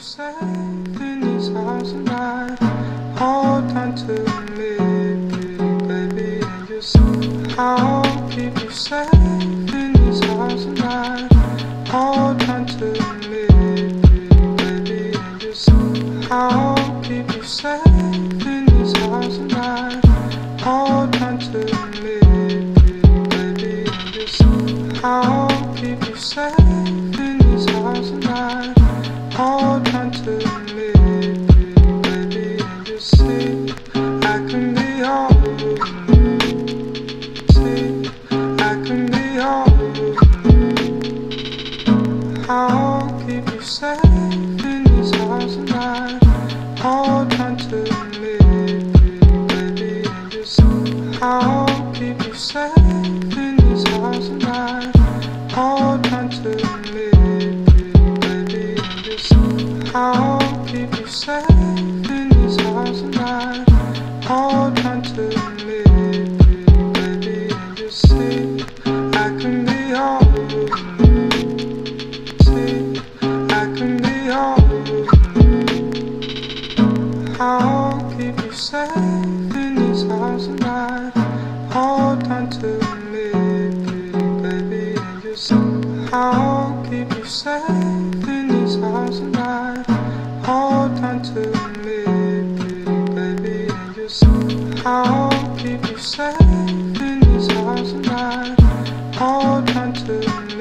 safe in this house and I hold on to me, pretty baby, and just I'll keep you safe in this house and I hold on to me, pretty baby, and just I'll keep you safe in this house and I hold on to me, pretty baby, and just I'll keep you safe in this house and I hold on to me, pretty baby, and just see I can be all of you. See, I can be all of you. I'll keep you safe in this house and I hold on to me, pretty baby, and just I'll keep you safe in this house and I hold on to me, pretty baby, and just I'll keep you safe in this house and I hold on to me, pretty baby, and just see I can be all of you. See, I can be all of you. I'll keep you safe in this house and I hold on to me, pretty baby, and just I'll keep you safe in this house and I hold on to me, pretty baby, and just I'll keep you safe in this house and I hold on to me.